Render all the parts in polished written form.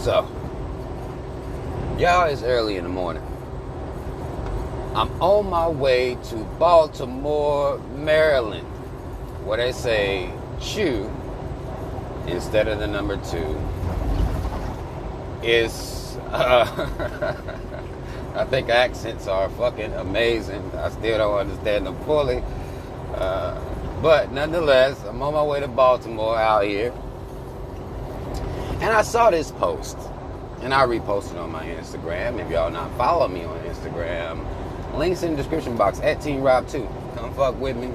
So, y'all, it's early in the morning. I'm on my way to Baltimore, Maryland, where they say chew instead of the number 2. It's, I think accents are fucking amazing. I still don't understand them fully. But nonetheless, I'm on my way to Baltimore out here. And I saw this post. And I reposted on my Instagram. If y'all not follow me on Instagram, links in the description box at TeenRob2. Come fuck with me.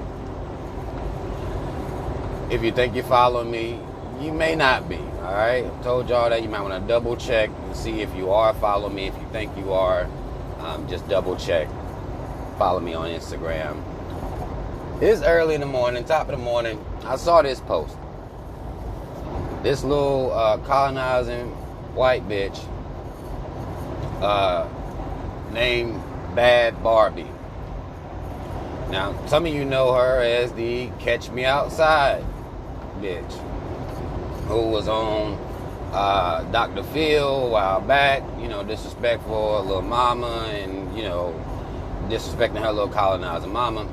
If you think you're following me, you may not be. Alright? I told y'all that you might want to double check and see if you are following me. If you think you are, just double check. Follow me on Instagram. It's early in the morning, top of the morning. I saw this post. This little colonizing white bitch named Bad Barbie. Now, some of you know her as the Catch Me Outside bitch, who was on Dr. Phil a while back, disrespectful, a little mama, and, disrespecting her little colonizing mama.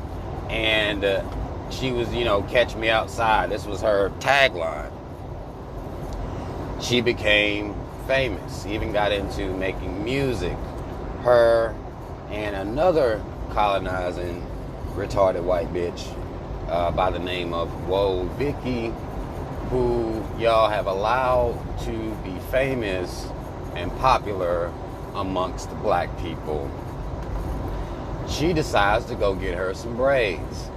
And she was, catch me outside. This was her tagline. She became famous. Even got into making music. Her and another colonizing retarded white bitch by the name of Whoa Vicky, who y'all have allowed to be famous and popular amongst black people. She decides to go get her some braids.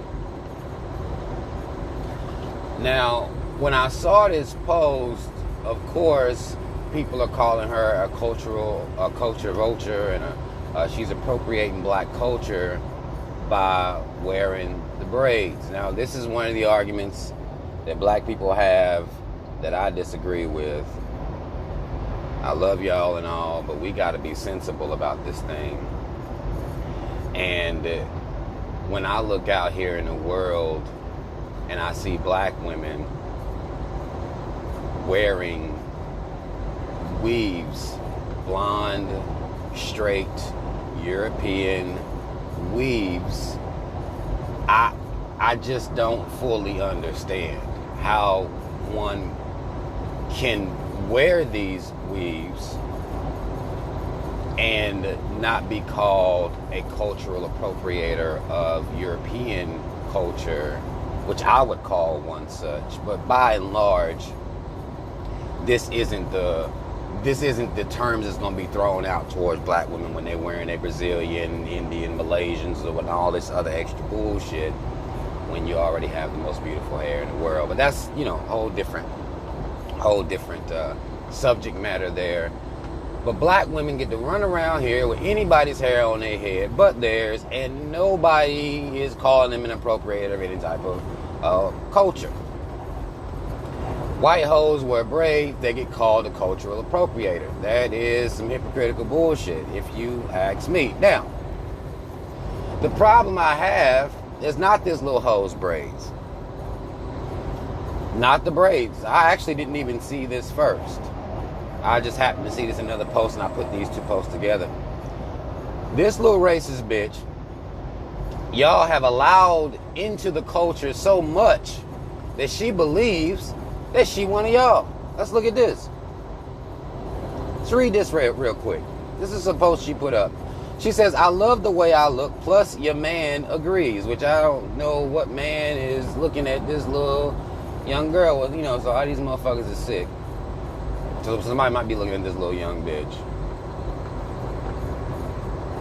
Now, when I saw this post, of course, people are calling her a culture vulture, and she's appropriating black culture by wearing the braids. Now, this is one of the arguments that black people have that I disagree with. I love y'all and all, but we got to be sensible about this thing. And when I look out here in the world and I see black women wearing weaves, blonde, straight, European weaves, I just don't fully understand how one can wear these weaves and not be called a cultural appropriator of European culture, which I would call one such. But by and large, this isn't the terms that's going to be thrown out towards black women when they're wearing a Brazilian, Indian, Malaysians, or all this other extra bullshit when you already have the most beautiful hair in the world. But that's, whole different subject matter there. But black women get to run around here with anybody's hair on their head but theirs, and nobody is calling them an appropriator of any type of culture. White hoes wear braids, they get called a cultural appropriator. That is some hypocritical bullshit, if you ask me. Now, the problem I have is not this little hoe's braids. Not the braids. I actually didn't even see this first. I just happened to see this in another post, and I put these two posts together. This little racist bitch, y'all have allowed into the culture so much that she believes that she one of y'all. Let's look at this. Let's read this real quick. This is a post she put up. She says, "I love the way I look, plus your man agrees," which I don't know what man is looking at this little young girl with, so all these motherfuckers is sick. So somebody might be looking at this little young bitch.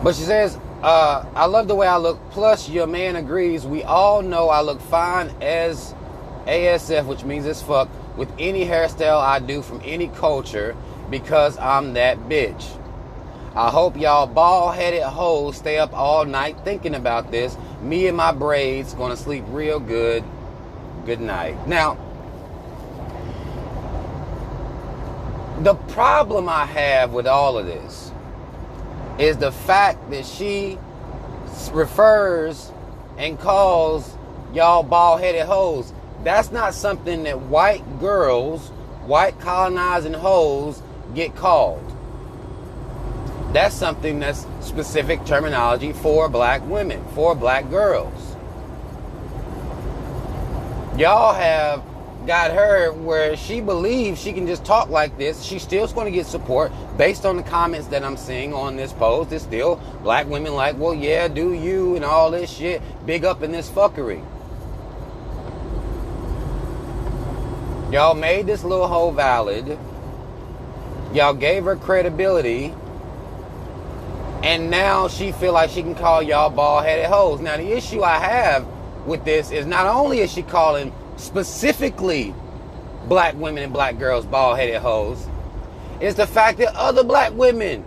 But she says, "I love the way I look, plus your man agrees. We all know I look fine as ASF, which means as fuck, with any hairstyle I do from any culture because I'm that bitch. I hope y'all bald-headed hoes stay up all night thinking about this. Me and my braids gonna sleep real good. Good night." Now, the problem I have with all of this is the fact that she refers and calls y'all bald-headed hoes. That's not something that white girls, white colonizing hoes get called. That's something that's specific terminology for black women, for black girls. Y'all have got her where she believes she can just talk like this. She's still going to get support based on the comments that I'm seeing on this post. It's still black women like, well, yeah, do you, and all this shit. Big up in this fuckery. Y'all made this little hoe valid. Y'all gave her credibility. And now she feel like she can call y'all bald-headed hoes. Now, the issue I have with this is not only is she calling specifically black women and black girls bald-headed hoes, it's the fact that other black women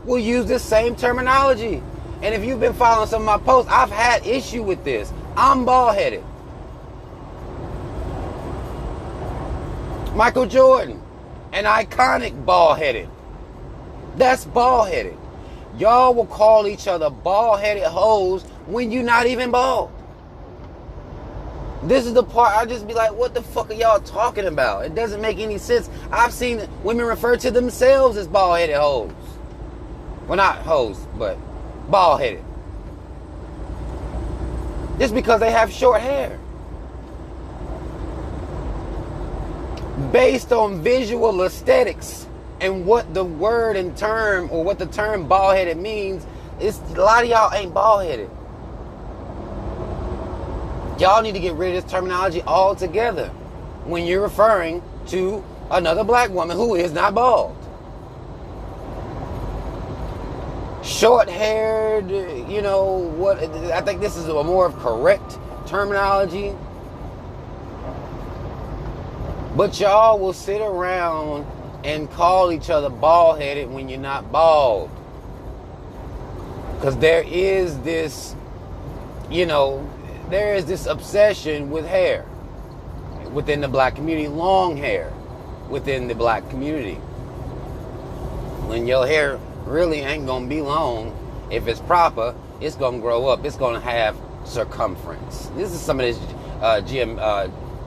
will use this same terminology. And if you've been following some of my posts, I've had issue with this. I'm bald-headed. Michael Jordan, an iconic bald-headed. That's bald-headed. Y'all will call each other bald-headed hoes when you're not even bald. This is the part I just be like, what the fuck are y'all talking about? It doesn't make any sense. I've seen women refer to themselves as bald-headed hoes. Well, not hoes, but bald-headed. Just because they have short hair. Based on visual aesthetics and what the word and term, or what the term bald-headed means, it's a lot of y'all ain't bald-headed. Y'all need to get rid of this terminology altogether when you're referring to another black woman who is not bald. Short-haired, you know, what? I think this is a more correct terminology. But y'all will sit around and call each other bald-headed when you're not bald. Because there is this, you know, there is this obsession with hair within the black community, long hair within the black community. When your hair really ain't going to be long, if it's proper, it's going to grow up. It's going to have circumference. This is some of this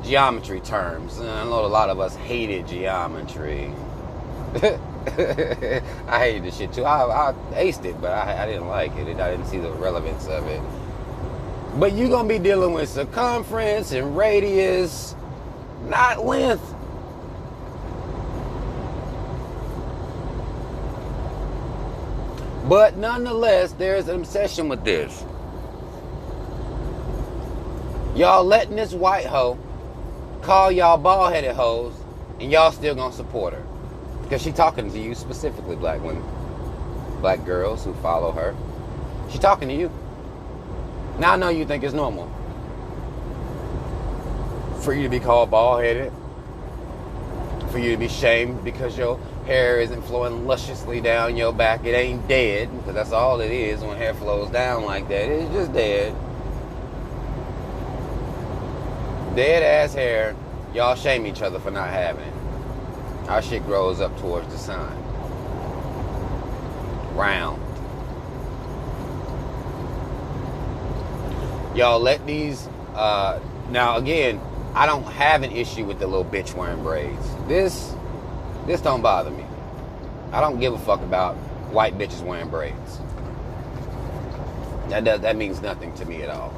geometry terms. I know a lot of us hated geometry. I hated this shit too. I aced it, but I didn't like it. I didn't see the relevance of it. But you're going to be dealing with circumference and radius, not length. But nonetheless, there's an obsession with this. Y'all letting this white hoe call y'all bald-headed hoes, and y'all still gonna support her. Because she talking to you specifically, black women. Black girls who follow her. She talking to you. Now I know you think it's normal for you to be called bald-headed, for you to be shamed because your hair isn't flowing lusciously down your back. It ain't dead, because that's all it is when hair flows down like that. It's just dead. Dead ass hair. Y'all shame each other for not having it. Our shit grows up towards the sun. Round. Y'all let these now again, I don't have an issue with the little bitch wearing braids. This don't bother me. I don't give a fuck about white bitches wearing braids. That means nothing to me at all.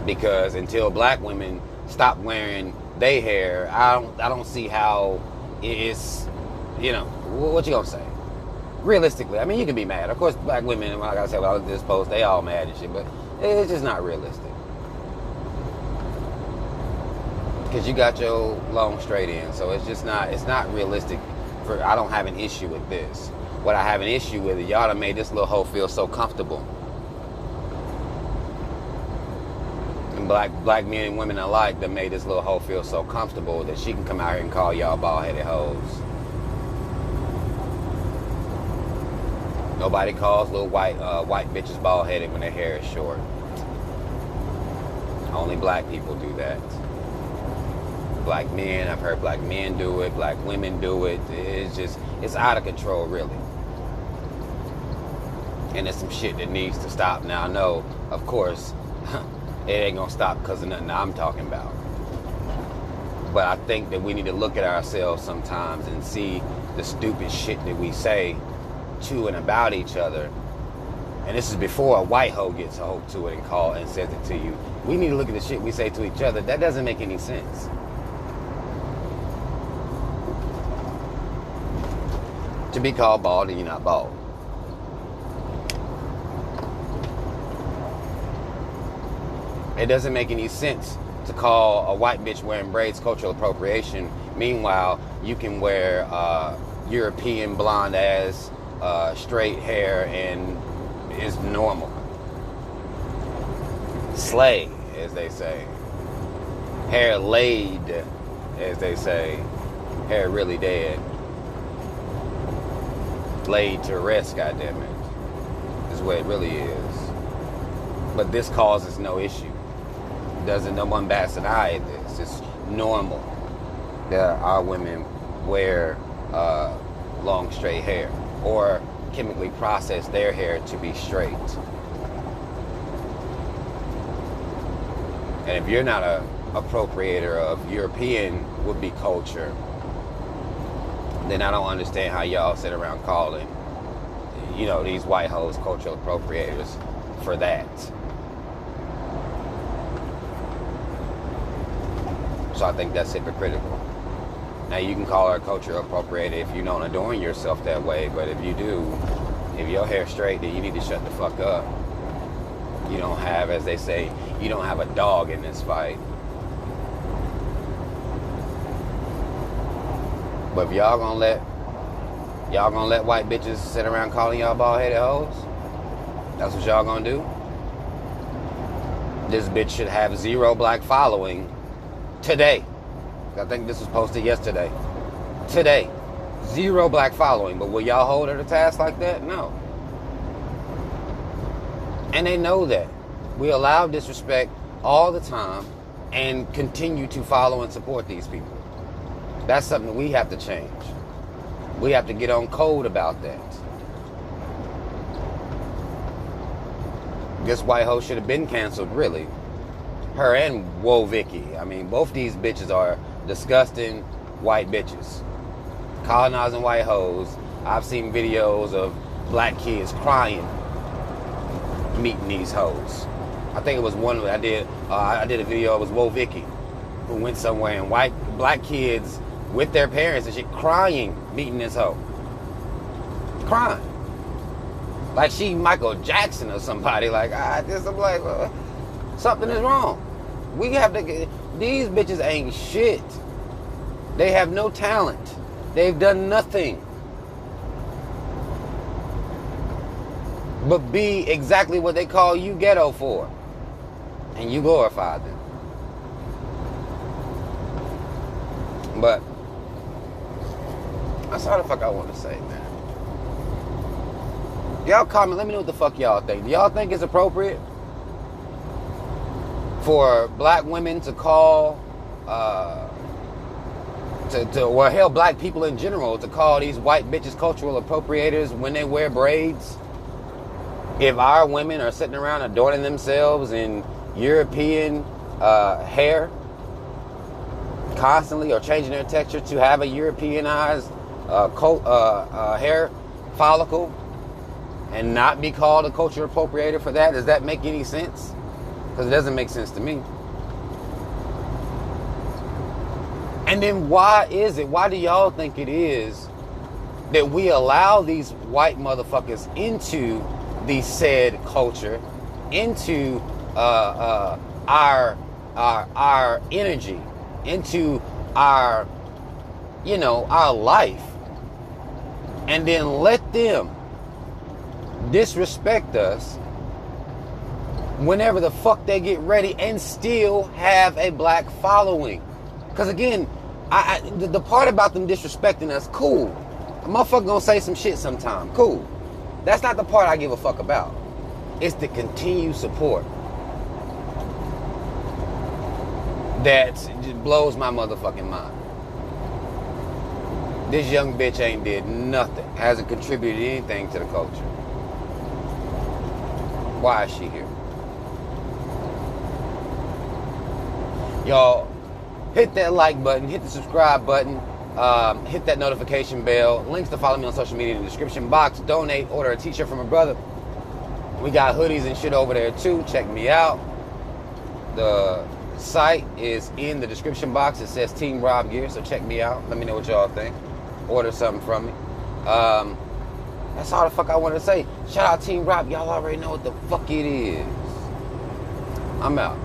Because until black women stop wearing their hair, I don't see how it's, you know, what you gonna say? Realistically, I mean, you can be mad. Of course, black women, like I said, when I look at this post, they all mad and shit, but it's just not realistic. Because you got your long straight in, so it's not realistic. I don't have an issue with this. What I have an issue with is y'all done made this little hoe feel so comfortable. And black men and women alike that made this little hoe feel so comfortable that she can come out here and call y'all bald-headed hoes. Nobody calls little white bitches bald-headed when their hair is short. Only black people do that. Black men, I've heard black men do it, black women do it. It's out of control, really. And it's some shit that needs to stop. Now, I know, of course, it ain't gonna stop because of nothing I'm talking about. But I think that we need to look at ourselves sometimes and see the stupid shit that we say to and about each other. And this is before a white hoe gets a hold to it and call and says it to you. We need to look at the shit we say to each other. That doesn't make any sense. To be called bald and you're not bald. It doesn't make any sense to call a white bitch wearing braids cultural appropriation. Meanwhile, you can wear European blonde ass straight hair and is normal. Slay, as they say. Hair laid, as they say. Hair really dead. Laid to rest, goddammit. Is what it really is. But this causes no issue. No one bats an eye at this. It's normal that our women wear long straight hair or chemically process their hair to be straight. And if you're not a appropriator of European would-be culture, then I don't understand how y'all sit around calling, these white hoes cultural appropriators for that. So I think that's hypocritical. Now you can call her a cultural appropriator if you don't adorn yourself that way, but if you do, if your hair's straight, then you need to shut the fuck up. You don't have, as they say, you don't have a dog in this fight. But if y'all gonna let white bitches sit around calling y'all bald-headed hoes, that's what y'all gonna do? This bitch should have 0 black following today. I think this was posted yesterday. Today. 0 black following. But will y'all hold her to task like that? No. And they know that. We allow disrespect all the time and continue to follow and support these people. That's something we have to change. We have to get on code about that. This white hoe should have been canceled, really. Her and Whoa Vicky. I mean, both these bitches are disgusting white bitches. Colonizing white hoes. I've seen videos of black kids crying meeting these hoes. I think it was one I did a video, it was Whoa Vicky, who went somewhere and black kids with their parents and shit crying meeting this hoe. Crying. Like she Michael Jackson or somebody. Like, I'm like, something is wrong. We have to get, these bitches ain't shit. They have no talent. They've done nothing but be exactly what they call you ghetto for. And you glorify them. But that's all the fuck I want to say, man. Y'all comment, let me know what the fuck y'all think. Do y'all think it's appropriate for black women to call, or hell, black people in general to call these white bitches cultural appropriators when they wear braids? If our women are sitting around adorning themselves in European hair constantly, or changing their texture to have a Europeanized hair follicle, and not be called a cultural appropriator for that, does that make any sense? Because it doesn't make sense to me. And then why do y'all think it is that we allow these white motherfuckers into the said culture, into our energy, into our life, and then let them disrespect us whenever the fuck they get ready and still have a black following? Because again, the part about them disrespecting us, cool. A motherfucker gonna say some shit sometime, cool. That's not the part I give a fuck about. It's the continued support that just blows my motherfucking mind. This young bitch ain't did nothing, hasn't contributed anything to the culture. Why is she here? Y'all, hit that like button, hit the subscribe button, hit that notification bell. Links to follow me on social media in the description box. Donate, order a t-shirt from a brother. We got hoodies and shit over there too. Check me out. The site is in the description box. It says Team Rob Gear, so check me out. Let me know what y'all think. Order something from me. That's all the fuck I wanted to say. Shout out Team Rob. Y'all already know what the fuck it is. I'm out.